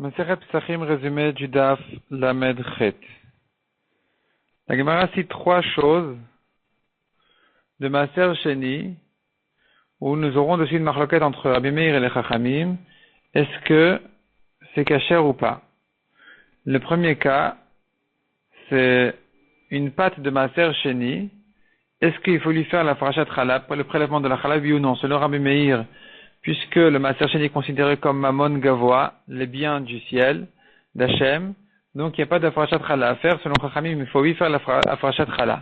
Masechet Pesachim, résumé du Daf Lamed Chet. La Gemara cite trois choses de Maaser Sheni où nous aurons dessus une marloquette entre Rabbi Meir et les Chachamim. Est-ce que c'est kasher ou pas? Le premier cas, c'est une pâte de Maaser Sheni. Est-ce qu'il faut lui faire la farachat chalab, le prélèvement de la chalab, oui ou non? Selon Rabbi Meir, puisque le Maaser Sheni est considéré comme Mamon Gavoa, les biens du ciel, d'Hachem, donc il n'y a pas de farachat chalab à faire. Selon Chachamim, il faut oui faire la farachat chalab.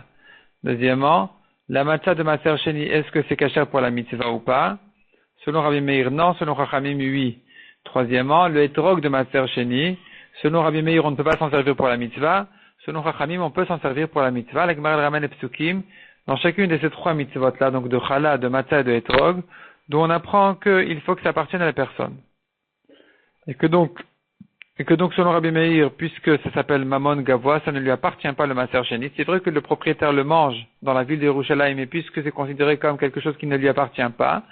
Deuxièmement, la matzah de Maaser Sheni, est-ce que c'est kasher pour la mitzvah ou pas? Selon Rabbi Meir, non. Selon Chachamim, oui. Troisièmement, le etrog de Maaser Sheni, selon Rabbi Meir, on ne peut pas s'en servir pour la mitzvah. Selon Chachamim, on peut s'en servir pour la mitzvah. La Gemara ramène les psukim dans chacune de ces trois mitzvot-là, donc de challah, de matzah et de etrog, dont on apprend qu'il faut que ça appartienne à la personne. Et que donc, selon Rabbi Meir, puisque ça s'appelle Mamon Gavoa, ça ne lui appartient pas le Maaser Sheni. C'est vrai que le propriétaire le mange dans la ville de Yerushalayim, mais puisque c'est considéré comme quelque chose qui ne lui appartient pas,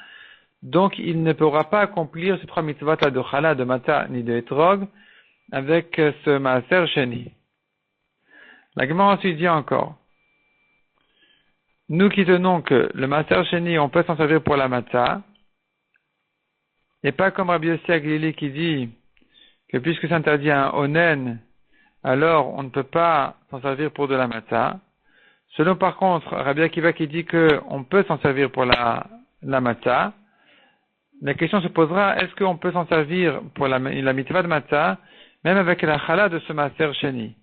donc il ne pourra pas accomplir ces trois mitzvot-là de challah, de matzah, ni de etrog, avec ce Maaser Sheni. La Gemara ensuite dit encore, nous qui tenons que le Maaser Sheni, on peut s'en servir pour la matzah, et pas comme Rabbi Yossi Aglili qui dit que puisque c'est interdit à un onen, alors on ne peut pas s'en servir pour de la matzah. Selon par contre Rabbi Akiva qui dit que on peut s'en servir pour la matzah, la question se posera, est-ce qu'on peut s'en servir pour la mitzvah de matzah, même avec la challah de ce Maaser Sheni?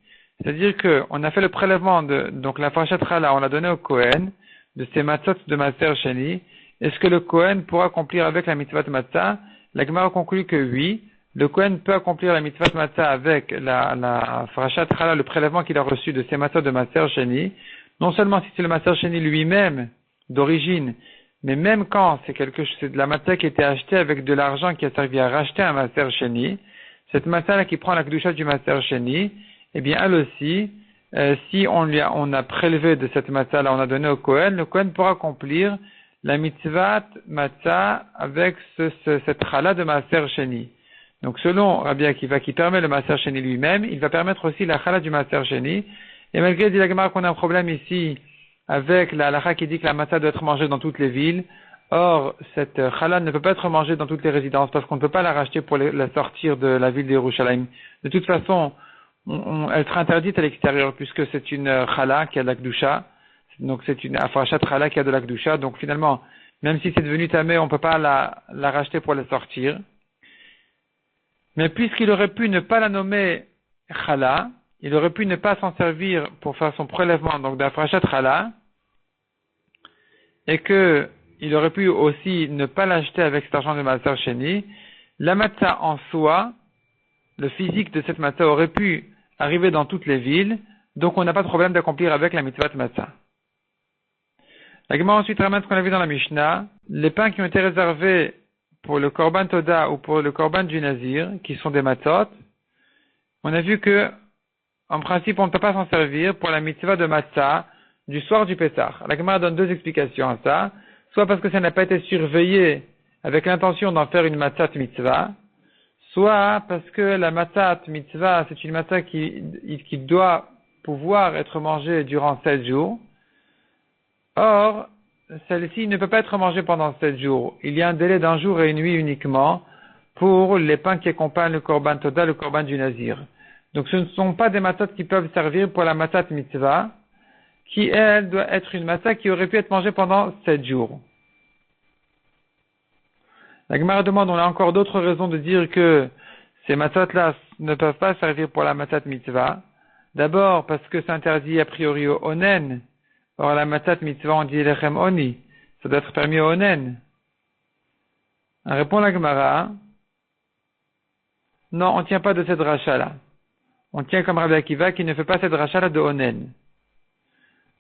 C'est-à-dire qu'on a fait le prélèvement donc la farachat challah, on l'a donné au Kohen, de ces matzot de Maaser Sheni. Est-ce que le Kohen pourra accomplir avec la mitzvah de matzah? La Gemara conclut que oui, le Kohen peut accomplir la mitzvah de matzah avec la farachat challah, le prélèvement qu'il a reçu de ces matzot de Maaser Sheni. Non seulement si c'est le Maaser Sheni lui-même, d'origine, mais même quand c'est de la matzah qui a été achetée avec de l'argent qui a servi à racheter un Maaser Sheni, cette matzah-là qui prend la kedusha du Maaser Sheni, eh bien, elle aussi, si on a prélevé de cette matzah-là, on a donné au Kohen, le Kohen pourra accomplir la mitzvah matzah avec cette challah de Maaser Sheni. Donc, selon Rabbi Akiva, qui permet le Maaser Sheni lui-même, il va permettre aussi la challah du Maaser Sheni. Et malgré, dit la Gemara, qu'on a un problème ici avec la halakha qui dit que la matzah doit être mangée dans toutes les villes. Or, cette challah ne peut pas être mangée dans toutes les résidences parce qu'on ne peut pas la racheter pour la sortir de la ville de Yerushalayim. De toute façon, elle sera interdite à l'extérieur puisque c'est une challah qui a de la kedusha. Donc c'est une farachat challah qui a de la kedusha. Donc finalement, même si c'est devenu tamé, on ne peut pas la racheter pour la sortir. Mais puisqu'il aurait pu ne pas la nommer challah, il aurait pu ne pas s'en servir pour faire son prélèvement, donc de la farachat challah, et que il aurait pu aussi ne pas l'acheter avec cet argent de Maaser Sheni, la matzah en soi, le physique de cette matzah aurait pu arriver dans toutes les villes, donc on n'a pas de problème d'accomplir avec la mitzvah de matzah. La Gemara ensuite ramène ce qu'on a vu dans la Mishnah, les pains qui ont été réservés pour le korban toda ou pour le korban du nazir, qui sont des matzot, on a vu que, en principe, on ne peut pas s'en servir pour la mitzvah de matzah du soir du Pessah. La Gemara donne deux explications à ça, soit parce que ça n'a pas été surveillé avec l'intention d'en faire une matzah mitzvah, soit parce que la matzah mitzvah, c'est une matzah qui doit pouvoir être mangée durant 7 jours. Or, celle-ci ne peut pas être mangée pendant 7 jours. Il y a un délai d'un jour et une nuit uniquement pour les pains qui accompagnent le korban toda, le korban du nazir. Donc ce ne sont pas des matzot qui peuvent servir pour la matzah mitzvah, qui elle doit être une matzah qui aurait pu être mangée pendant 7 jours. La Gemara demande, on a encore d'autres raisons de dire que ces matzot-là ne peuvent pas servir pour la matzah mitzvah. D'abord, parce que c'est interdit a priori au onen. Or, la matzah mitzvah, on dit lechem oni. Ça doit être permis au onen. Répond la Gemara, non, on ne tient pas de cette dracha-là. On tient comme Rabbi Akiva qui ne fait pas cette dracha-là de onen.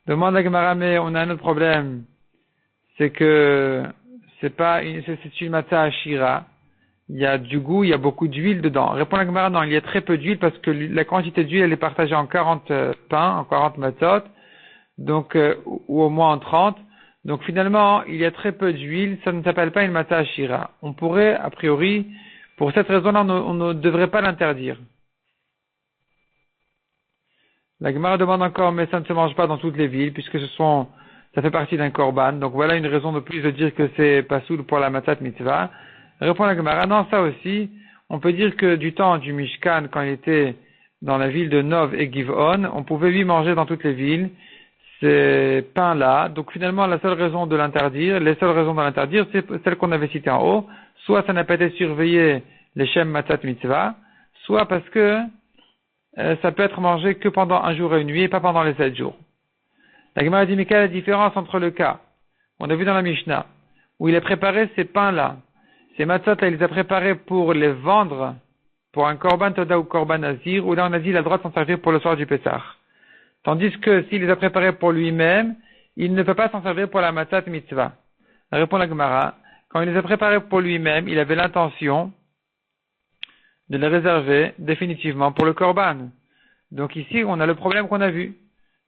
Demande la Gemara, mais on a un autre problème. C'est que c'est une matzah ashira. Il y a du goût, il y a beaucoup d'huile dedans. Répond la Gemara, non, il y a très peu d'huile parce que la quantité d'huile, elle est partagée en 40 pains, en 40 matzot, donc, ou au moins en 30. Donc finalement, il y a très peu d'huile, ça ne s'appelle pas une matzah ashira. On pourrait, a priori, Pour cette raison-là, on ne devrait pas l'interdire. La Gemara demande encore, mais ça ne se mange pas dans toutes les villes, puisque ça fait partie d'un korban. Donc voilà une raison de plus de dire que c'est pas soul pour la matzat mitzvah. Répond la Gemara, non, ça aussi, on peut dire que du temps du Mishkan, quand il était dans la ville de Nov et Giv'on, on pouvait lui manger dans toutes les villes ces pains-là. Donc finalement, les seules raisons de l'interdire, c'est celles qu'on avait citées en haut. Soit ça n'a pas été surveillé, les shem matzat mitzvah, soit parce que ça peut être mangé que pendant un jour et une nuit et pas pendant les 7 jours. La Gemara dit, mais quelle est la différence entre le cas? On a vu dans la Mishnah, où il a préparé ces pains-là. Ces matzot, il les a préparés pour les vendre pour un korban toda ou korban nazir, où là on a dit il a le droit de s'en servir pour le soir du Pessah. Tandis que s'il les a préparés pour lui-même, il ne peut pas s'en servir pour la matzat mitzvah. Répond la Gemara, quand il les a préparés pour lui-même, il avait l'intention de les réserver définitivement pour le korban. Donc ici, on a le problème qu'on a vu.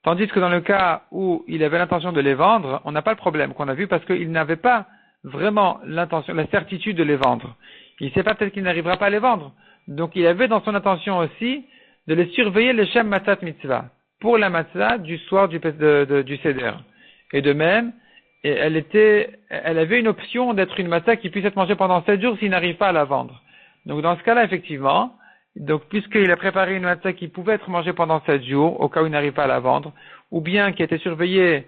Tandis que dans le cas où il avait l'intention de les vendre, on n'a pas le problème qu'on a vu parce qu'il n'avait pas vraiment l'intention, la certitude de les vendre. Il ne sait pas, peut-être qu'il n'arrivera pas à les vendre. Donc il avait dans son intention aussi de les surveiller les shem matzat mitzvah pour la matzah du soir du Seder. Et de même, elle avait une option d'être une matzah qui puisse être mangée pendant 7 jours s'il n'arrive pas à la vendre. Donc dans ce cas-là, effectivement, puisqu'il a préparé une matzah qui pouvait être mangée pendant 7 jours, au cas où il n'arrive pas à la vendre, ou bien qui a été surveillée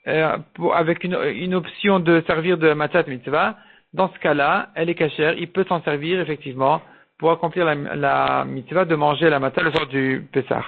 avec une option de servir de matzat mitzvah, dans ce cas-là, elle est cachère, il peut s'en servir effectivement pour accomplir la mitzvah de manger la matzah le soir du Pessah.